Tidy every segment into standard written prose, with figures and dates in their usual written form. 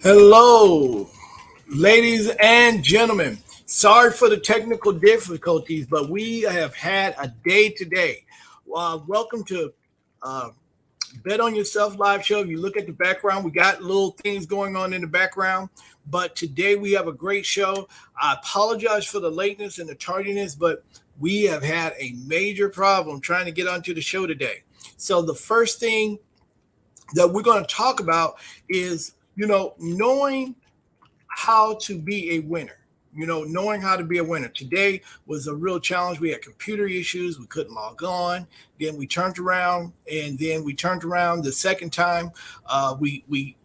Hello, ladies and gentlemen. Sorry for the technical difficulties, but we have had a day today. Welcome to uh, Bet on Yourself live show. If you look at the background, we got little things going on in the background, but today we have a great show. I apologize for the lateness and the tardiness, but we have had a major problem trying to get onto the show today. So the first thing that we're going to talk about is, knowing how to be a winner. Knowing how to be a winner. Today was a real challenge. We had computer issues. We couldn't log on. Then we turned around, and then we turned around the second time. We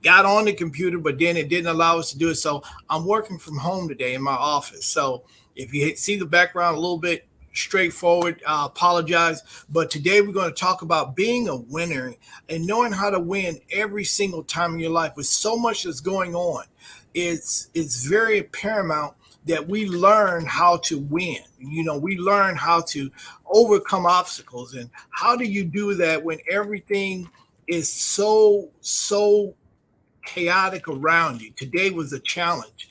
got on the computer, but then it didn't allow us to do it. So I'm working from home today in my office. So if you see the background a little bit straightforward, I apologize. But today we're going to talk about being a winner and knowing how to win every single time in your life. With so much that's going on, it's very paramount that we learn how to win. We learn how to overcome obstacles. And how do you do that when everything is so chaotic around you? Today was a challenge.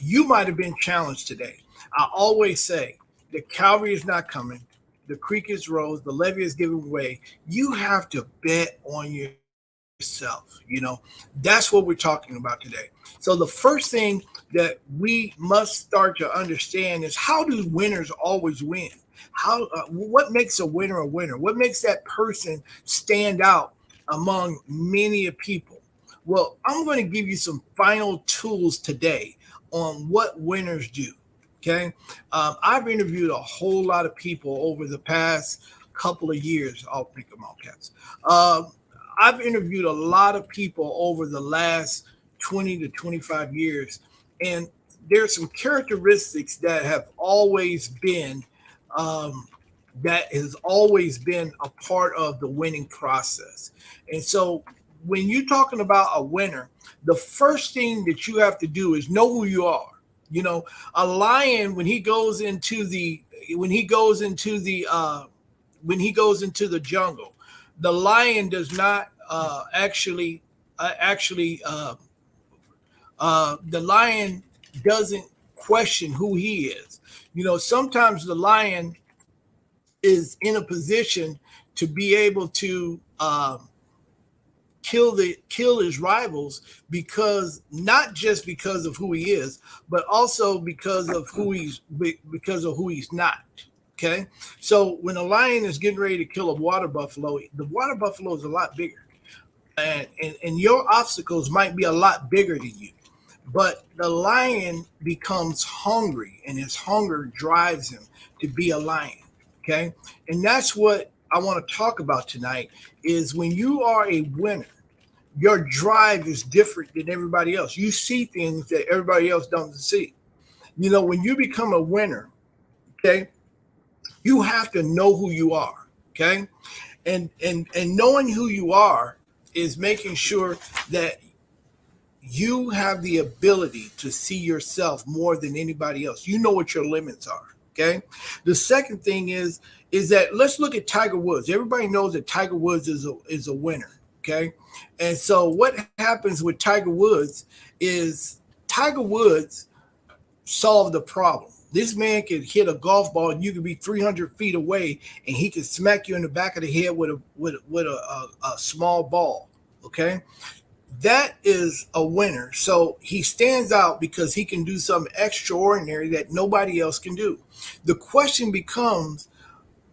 You might have been challenged today. I always say the cavalry is not coming. The creek is rose. The levee is giving way. You have to bet on yourself. That's what we're talking about today. So the first thing that we must start to understand is, how do winners always win? What makes a winner a winner? What makes that person stand out among many people? Well, I'm going to give you some final tools today on what winners do. Okay. I've interviewed a whole lot of people over the past couple of years. I'll pick them all caps. I've interviewed a lot of people over the last 20 to 25 years. And there's some characteristics um, that has always been a part of the winning process. And so when you're talking about a winner, the first thing that you have to do is know who you are. A lion, when he goes into the jungle, the lion does not actually the lion doesn't question who he is. Sometimes the lion is in a position to be able to kill his rivals, because not just because of who he is, but also because of who he's not. Okay, so when a lion is getting ready to kill a water buffalo, the water buffalo is a lot bigger, and your obstacles might be a lot bigger than you. But the lion becomes hungry, and his hunger drives him to be a lion. Okay, and that's what I want to talk about tonight. Is when you are a winner, your drive is different than everybody else. You see things that everybody else doesn't see. When you become a winner, okay, you have to know who you are. Okay, and knowing who you are is making sure that you have the ability to see yourself more than anybody else. You know what your limits are. Okay. The second thing is that, let's look at Tiger Woods. Everybody knows that Tiger Woods is a winner. Okay. And so what happens with Tiger Woods is, Tiger Woods solved the problem. This man could hit a golf ball and you could be 300 feet away, and he could smack you in the back of the head with a small ball. Okay. That is a winner. So he stands out because he can do something extraordinary that nobody else can do. The question becomes,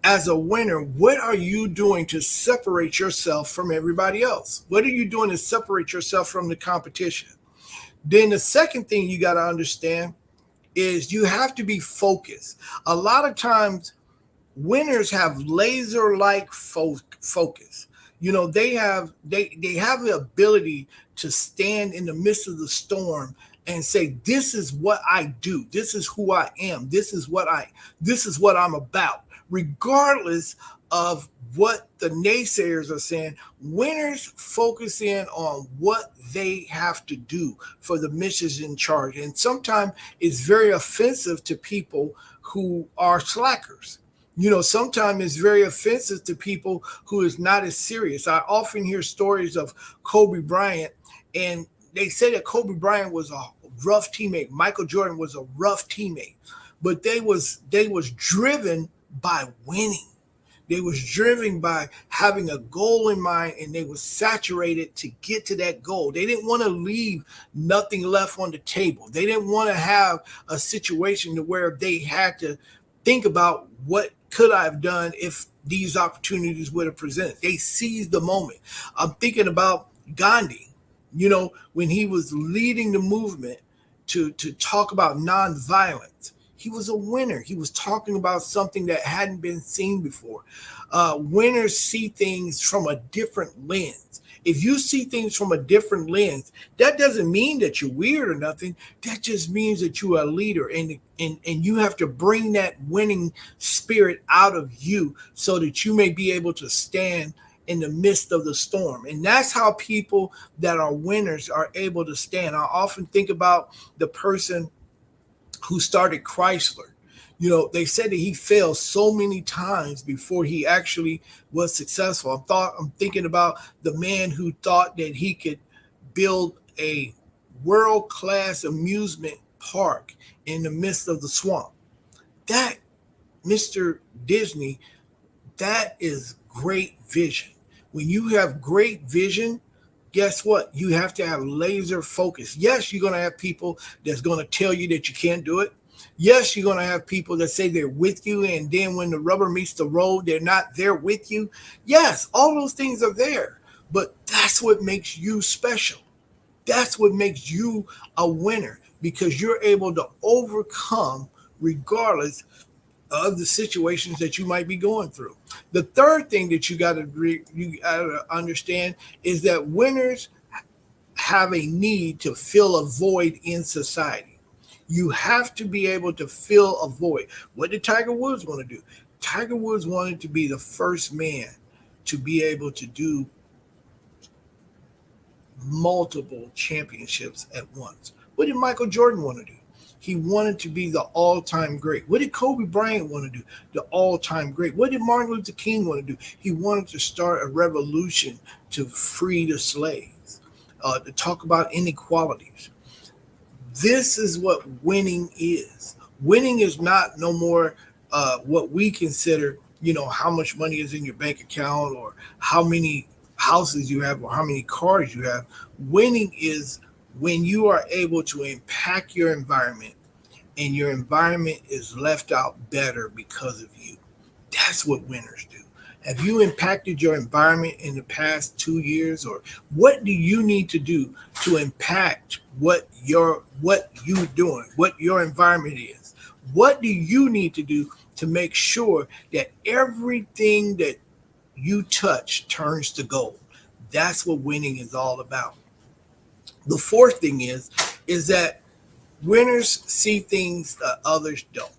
as a winner, what are you doing to separate yourself from everybody else? What are you doing to separate yourself from the competition? Then the second thing you got to understand is, you have to be focused. A lot of times, winners have laser like focus. They have the ability to stand in the midst of the storm and say, this is what I do, this is who I am, this is what I'm about, regardless of what the naysayers are saying. Winners focus in on what they have to do for the missions in charge. And sometimes it's very offensive to people who are slackers. Sometimes it's very offensive to people who is not as serious. I often hear stories of Kobe Bryant, and they say that Kobe Bryant was a rough teammate. Michael Jordan was a rough teammate, but they was driven by winning. They was driven by having a goal in mind, and they was saturated to get to that goal. They didn't want to leave nothing left on the table. They didn't want to have a situation to where they had to think about what could I have done if these opportunities would have presented. They seized the moment. I'm thinking about Gandhi, when he was leading the movement to talk about nonviolence. He was a winner. He was talking about something that hadn't been seen before. Winners see things from a different lens. If you see things from a different lens, that doesn't mean that you're weird or nothing. That just means that you are a leader, and you have to bring that winning spirit out of you so that you may be able to stand in the midst of the storm. And that's how people that are winners are able to stand. I often think about the person who started Chrysler. They said that he failed so many times before he actually was successful. I'm thinking about the man who thought that he could build a world-class amusement park in the midst of the swamp. That, Mr. Disney, that is great vision. When you have great vision, guess what? You have to have laser focus. Yes, you're going to have people that's going to tell you that you can't do it. Yes, you're going to have people that say they're with you, and then when the rubber meets the road, they're not there with you. Yes, all those things are there, but that's what makes you special. That's what makes you a winner, because you're able to overcome regardless of the situations that you might be going through. The third thing that you got to understand is that winners have a need to fill a void in society. You have to be able to fill a void. What did Tiger Woods want to do? Tiger Woods wanted to be the first man to be able to do multiple championships at once. What did Michael Jordan want to do? He wanted to be the all-time great. What did Kobe Bryant want to do? The all-time great. What did Martin Luther King want to do? He wanted to start a revolution to free the slaves, to talk about inequalities. This is what winning is. Winning is not no more what we consider, how much money is in your bank account, or how many houses you have, or how many cars you have. Winning is when you are able to impact your environment, and your environment is left out better because of you. That's what winners do. Have you impacted your environment in the past 2 years, or what do you need to do to impact what you're doing, what your environment is? What do you need to do to make sure that everything that you touch turns to gold? That's what winning is all about. The fourth thing is that winners see things that others don't.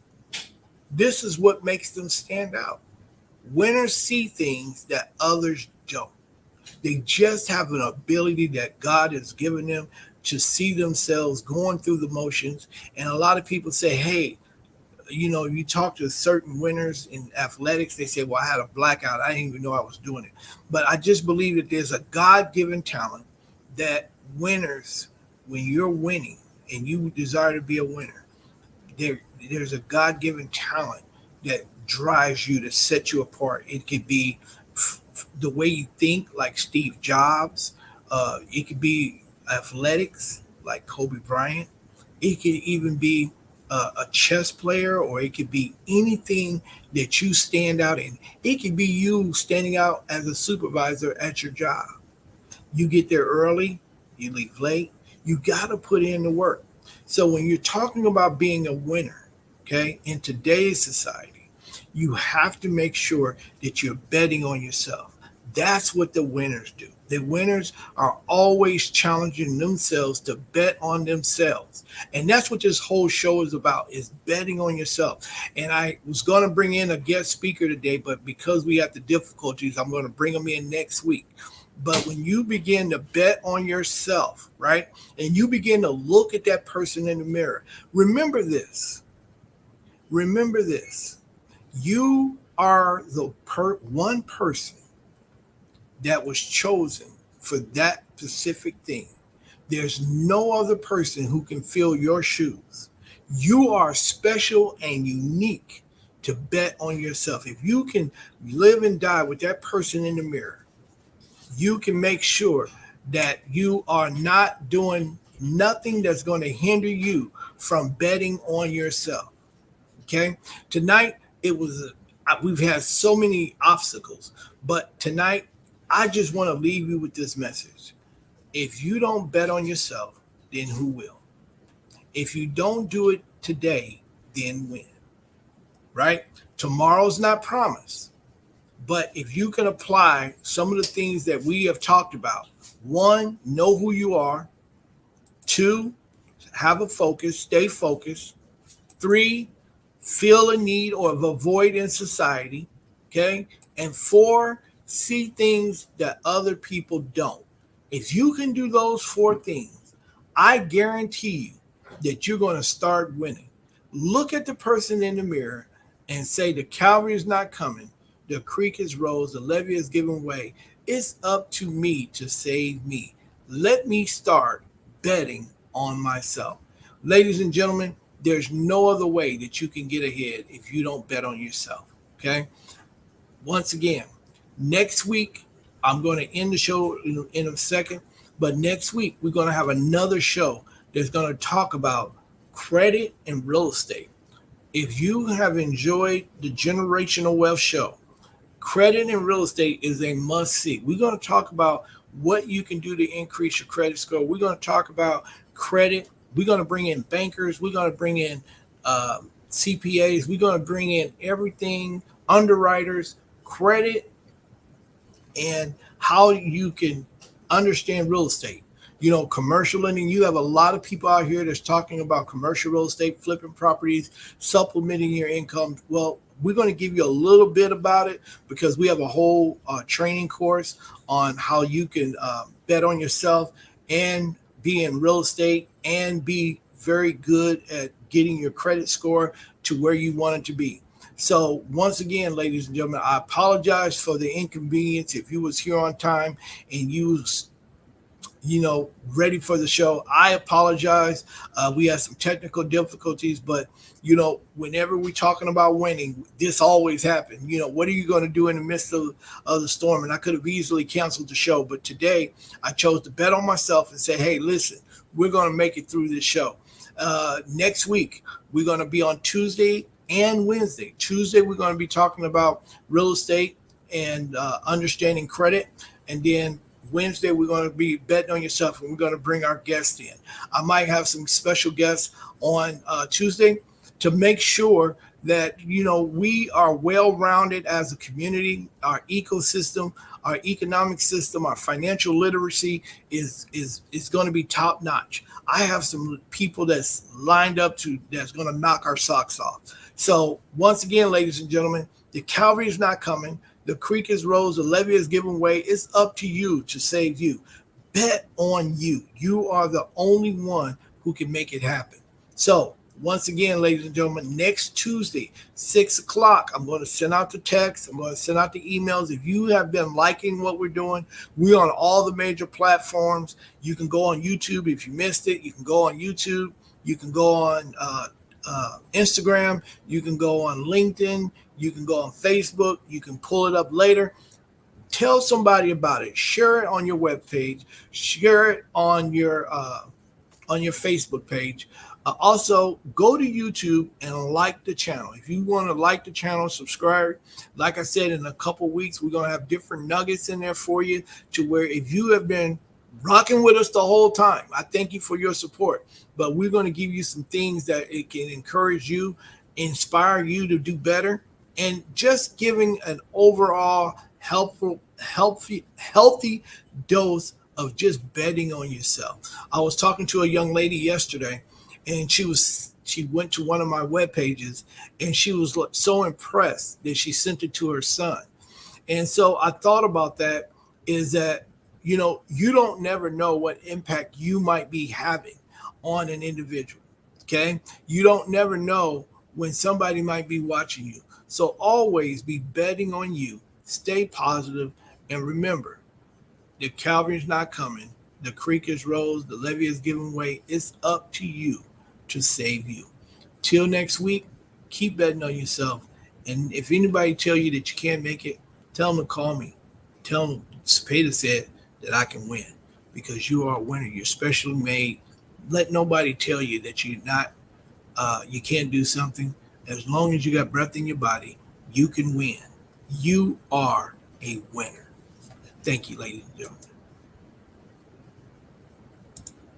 This is what makes them stand out. Winners see things that others don't. They just have an ability that God has given them to see themselves going through the motions. And a lot of people say, hey, you talk to certain winners in athletics, they say, well, I had a blackout. I didn't even know I was doing it. But I just believe that there's a God given talent that winners, when you're winning and you desire to be a winner, there's a God given talent that drives you to set you apart. It could be the way you think, like Steve Jobs. It could be athletics, like Kobe Bryant. It could even be a chess player, or it could be anything that you stand out in. It could be you standing out as a supervisor at your job. You get there early, you leave late. You got to put in the work. So when you're talking about being a winner, okay, in today's society, you have to make sure that you're betting on yourself. That's what the winners do. The winners are always challenging themselves to bet on themselves. And that's what this whole show is about, is betting on yourself. And I was going to bring in a guest speaker today, but because we have the difficulties, I'm going to bring them in next week. But when you begin to bet on yourself, right, and you begin to look at that person in the mirror, remember this. Remember this. You are the one person that was chosen for that specific thing. There's no other person who can fill your shoes. You are special and unique to bet on yourself. If you can live and die with that person in the mirror, you can make sure that you are not doing nothing that's going to hinder you from betting on yourself. Okay. Tonight, it was, we've had so many obstacles, but tonight, I just want to leave you with this message. If you don't bet on yourself, then who will? If you don't do it today, then when? Right? Tomorrow's not promised. But if you can apply some of the things that we have talked about, one, know who you are. Two, have a focus, stay focused. Three, feel a need or a void in society. Okay. And four, see things that other people don't. If you can do those four things, I guarantee you that you're going to start winning. Look at the person in the mirror and say, the cavalry is not coming. The creek is rose. The levee is giving way. It's up to me to save me. Let me start betting on myself. Ladies and gentlemen, there's no other way that you can get ahead if you don't bet on yourself. Okay. Once again, next week, I'm going to end the show in a second, but next week, we're going to have another show that's going to talk about credit and real estate. If you have enjoyed the Generational Wealth Show, credit and real estate is a must see. We're going to talk about what you can do to increase your credit score. We're going to talk about credit. We're going to bring in bankers. We're going to bring in CPAs. We're going to bring in everything, underwriters, credit, and how you can understand real estate. You know, commercial lending, you have a lot of people out here that's talking about commercial real estate, flipping properties, supplementing your income. Well, we're going to give you a little bit about it because we have a whole training course on how you can bet on yourself and be in real estate and be very good at getting your credit score to where you want it to be. So once again, ladies and gentlemen, I apologize for the inconvenience. If you was here on time and ready for the show, I apologize. We had some technical difficulties, but whenever we're talking about winning, this always happens. What are you going to do in the midst of the storm? And I could have easily canceled the show, but today I chose to bet on myself and say, hey, listen, we're going to make it through this show. Next week, we're going to be on Tuesday and Wednesday. Tuesday, we're going to be talking about real estate and understanding credit. And then Wednesday, we're going to be betting on yourself, and we're going to bring our guests in. I might have some special guests on Tuesday to make sure that, we are well-rounded as a community. Our ecosystem, our economic system, our financial literacy is going to be top-notch. I have some people that's lined up that's going to knock our socks off. So once again, ladies and gentlemen, the cavalry is not coming. The creek is rose. The levee is giving way. It's up to you to save you. Bet on you. You are the only one who can make it happen. So once again, ladies and gentlemen, next Tuesday, 6 o'clock, I'm going to send out the text. I'm going to send out the emails. If you have been liking what we're doing, we're on all the major platforms. You can go on YouTube. If you missed it, you can go on YouTube. You can go on Instagram. You can go on LinkedIn. You can go on Facebook. You can pull it up later. Tell somebody about it. Share it on your webpage. Share it on your Facebook page. Also, go to YouTube and like the channel. If you want to like the channel, subscribe. Like I said, in a couple weeks, we're going to have different nuggets in there for you to where if you have been rocking with us the whole time, I thank you for your support. But we're going to give you some things that it can encourage you, inspire you to do better, and just giving an overall healthy dose of just betting on yourself. I was talking to a young lady yesterday, and she went to one of my web pages, and she was so impressed that she sent it to her son. And so I thought about that is that, you don't never know what impact you might be having on an individual. Okay. You don't never know when somebody might be watching you. So always be betting on you. Stay positive, and remember, the cavalry's not coming. The creek is rose, the levee is giving way. It's up to you to save you. Till next week, keep betting on yourself. And if anybody tell you that you can't make it, tell them to call me. Tell them Cepeda said that I can win because you are a winner. You're specially made. Let nobody tell you that you can't do something. As long as you got breath in your body, you can win. You are a winner. Thank you, ladies and gentlemen.